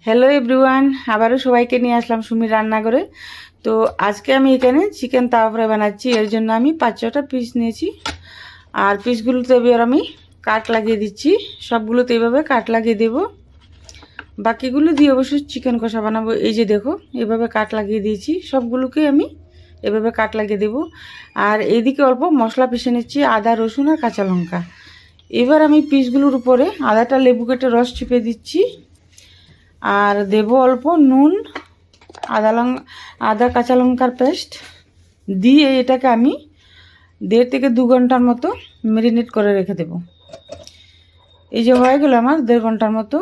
Hello everyone, আবারও সবাইকে নিয়ে আসলাম সুমির রান্নাঘরে। তো আজকে আমি এখানে চিকেন তাওয়া ফ্রাই বানাচ্ছি। এর জন্য আমি 5-6টা পিস নিয়েছি, আর পিসগুলোতে এবার আমি কাট লাগিয়ে দিচ্ছি। সবগুলোতে এইভাবে কাট লাগিয়ে দেব, বাকিগুলো দিয়ে অবশ্যই চিকেন কষা বানাবো। এই যে দেখো, এভাবে কাট লাগিয়ে দিয়েছি, সবগুলোকে আমি এভাবে কাট লাগিয়ে দেব। আর এইদিকে অল্প মশলা পিষে নিচ্ছি, আদা, রসুন আর কাঁচা লঙ্কা। এবার আমি পিসগুলোর উপরে আদাটা লেবু কেটে রস চিপে দিচ্ছি, আর দেব অল্প নুন, আদা কাঁচা লঙ্কার পেস্ট দিয়ে এটাকে আমি 1.5 থেকে 2 ঘন্টার মতো ম্যারিনেট করে রেখে দেব। এই যে হয়ে গেল আমার 1.5 ঘন্টার মতো।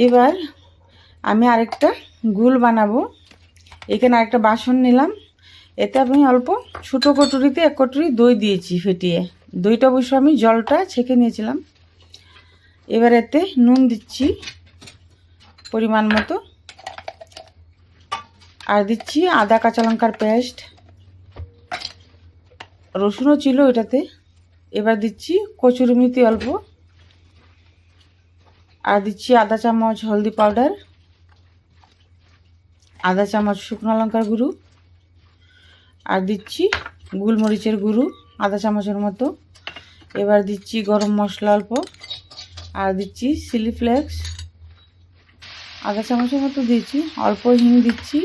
এবার আমি আরেকটা ঘুল বানাবো। এখানে আরেকটা বাসন নিলাম, এতে আমি অল্প ছোটো কটুরিতে 1 কটুরি দই দিয়েছি ফেটিয়ে। দইটা অবশ্য আমি জলটা ছেঁকে নিয়েছিলাম। এবার এতে নুন দিচ্ছি পরিমাণ মতো, আর দিচ্ছি আদা কাঁচা লঙ্কার পেস্ট, রসুনও ছিল এটাতে। এবার দিচ্ছি কচুরি মেথি অল্প, আর দিচ্ছি আধা চামচ হলদি পাউডার, আধা চামচ শুকনো লঙ্কার গুঁড়ো, আর দিচ্ছি গোলমরিচের গুঁড়ো আধা চামচের মতো। এবার দিচ্ছি গরম মশলা অল্প, আর দিচ্ছি চিলি ফ্লেক্স আধা চামচের মতো দিয়েছি, অল্প হিং দিচ্ছি।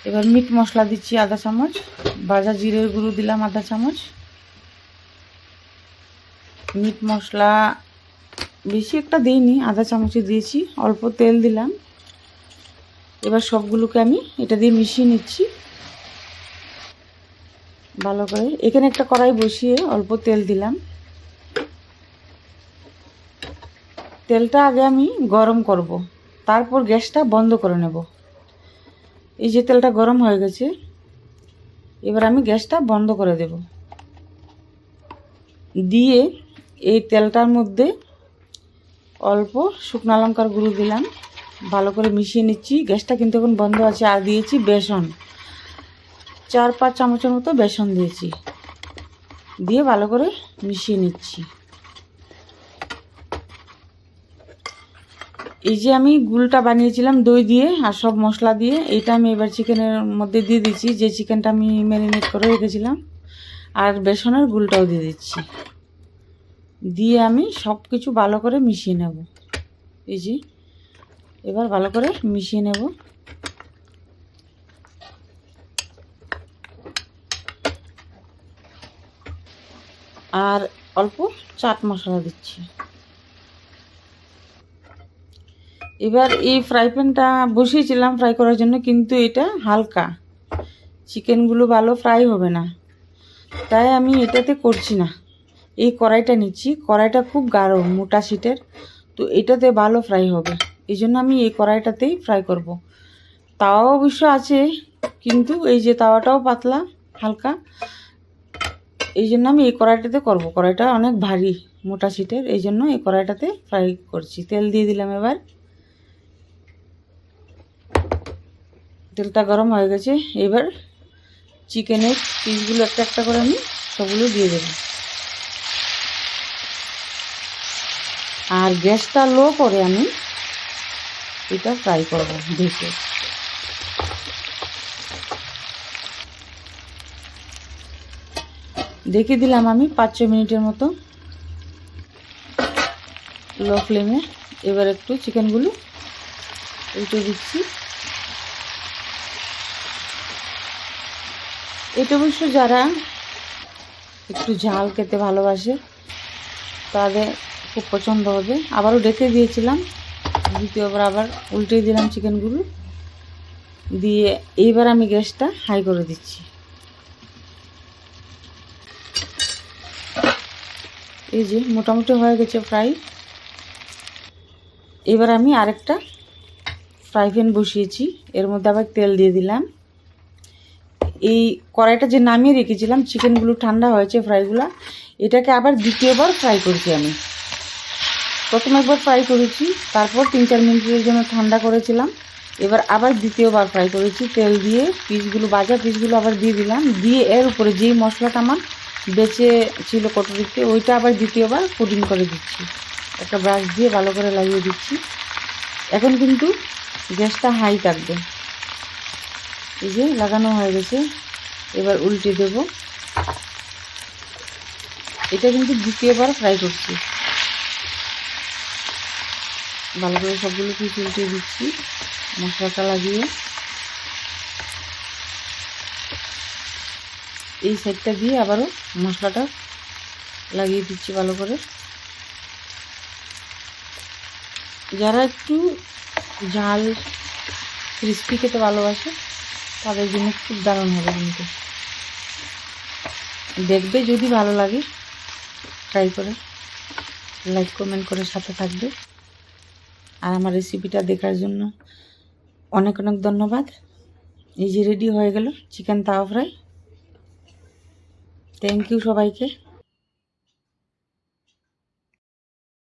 এবার মিট মশলা দিচ্ছি আধা চামচ, ভাজা জিরের গুঁড়ো দিলাম আধা চামচ। মিট মশলা বেশি একটা দিইনি, আধা চামচে দিয়েছি, অল্প তেল দিলাম। এবার সবগুলোকে আমি এটা দিয়ে মিশিয়ে নিচ্ছি ভালো করে। এখানে একটা কড়াই বসিয়ে অল্প তেল দিলাম। তেলটা আগে আমি গরম করব, তারপর গ্যাসটা বন্ধ করে নেব। এই যে তেলটা গরম হয়ে গেছে, এবার আমি গ্যাসটা বন্ধ করে দেব। দিয়ে এই তেলটার মধ্যে অল্প শুকনো লঙ্কার গুঁড়ো দিলাম, ভালো করে মিশিয়ে নিচ্ছি। গ্যাসটা কিন্তু এখন বন্ধ আছে। আর দিয়েছি বেসন, 4-5 চামচের মতো বেসন দিয়েছি, দিয়ে ভালো করে মিশিয়ে নিচ্ছি। এই যে আমি গুলটা বানিয়েছিলাম দই দিয়ে আর সব মশলা দিয়ে, এইটা আমি এবার চিকেনের মধ্যে দিয়ে দিচ্ছি, যে চিকেনটা আমি ম্যারিনেট করে রেখেছিলাম। আর বেসনের গুলটাও দিয়ে দিচ্ছি, দিয়ে আমি সব কিছু ভালো করে মিশিয়ে নেব। এই যে এবার ভালো করে মিশিয়ে নেব। আর অল্প চাট মশলা দিচ্ছি। এবার এই ফ্রাই প্যানটা বসিয়েছিলাম ফ্রাই করার জন্য, কিন্তু এটা হালকা, চিকেনগুলো ভালো ফ্রাই হবে না, তাই আমি এটাতে করছি না। এই কড়াইটা নিচ্ছি, কড়াইটা খুব গাঢ় মোটা শীটের, তো এটাতে ভালো ফ্রাই হবে। এই জন্য আমি এই কড়াইটাতেই ফ্রাই করব। তাওয়া অবশ্য আছে, কিন্তু এই যে তাওয়াটাও পাতলা হালকা, এই জন্য আমি এই কড়াইটাতে করব। কড়াইটা অনেক ভারী মোটা শীটের, এই জন্য এই কড়াইটাতে ফ্রাই করছি। তেল দিয়ে দিলাম। এবার তেলটা গরম হয়ে গেছে, এবার চিকেনের পিসগুলো একটা একটা করে আমি সবগুলো দিয়ে দেব। আর গ্যাসটা লো করে আমি এটা ফ্রাই করব ঢেকে। ঢেকে দিলাম আমি 5-6 মিনিটের মতো লো ফ্লেমে। এবার একটু চিকেনগুলো উল্টে দিচ্ছি। এটা অবশ্য যারা একটু ঝাল খেতে ভালোবাসে তাদের খুব পছন্দ হবে। আবারও ঢেকে দিয়েছিলাম, দ্বিতীয়বার আবার উল্টে দিলাম চিকেনগুলো দিয়ে। এইবার আমি গ্যাসটা হাই করে দিচ্ছি। এই যে মোটামুটি হয়ে গেছে ফ্রাই। এবার আমি আরেকটা ফ্রাই প্যান বসিয়েছি, এর মধ্যে আবার তেল দিয়ে দিলাম। এই কড়াইটা যে নামিয়ে রেখেছিলাম, চিকেনগুলো ঠান্ডা হয়েছে ফ্রাইগুলো, এটাকে আবার দ্বিতীয়বার ফ্রাই করছি আমি। প্রথম একবার ফ্রাই করেছি, তারপর 3-4 মিনিটের জন্য ঠান্ডা করেছিলাম। এবার আবার দ্বিতীয়বার ফ্রাই করেছি তেল দিয়ে। পিসগুলো ভাজা পিসগুলো আবার দিয়ে দিলাম, দিয়ে এর উপরে যেই মশলাটা আমার বেঁচে ছিল কটুরিতে, ওইটা আবার দ্বিতীয়বার কোটিং করে দিচ্ছি। একটা ব্রাশ দিয়ে ভালো করে লাগিয়ে দিচ্ছি। এখন কিন্তু গ্যাসটা হাই থাকবে। এই যে লাগানো হয়ে গেছে, এবার উল্টে দেব। এটা কিন্তু দ্বিতীয়বার ফ্রাই করছি। ভালো করে সবগুলো পিস উল্টে দিচ্ছি মশলাটা লাগিয়ে। এই সাইডটা দিয়ে আবারও মশলাটা লাগিয়ে দিচ্ছি ভালো করে। যারা একটু ঝাল ক্রিস্পি খেতে ভালোবাসে তাদের জন্য খুব দারুণ হবে। কিন্তু দেখবে, যদি ভালো লাগে ট্রাই করে লাইক কমেন্ট করে সাথে থাকবে। আর আমার রেসিপিটা দেখার জন্য অনেক অনেক ধন্যবাদ। এই যে রেডি হয়ে গেল চিকেন তাওয়া ফ্রাই। থ্যাংক ইউ সবাইকে।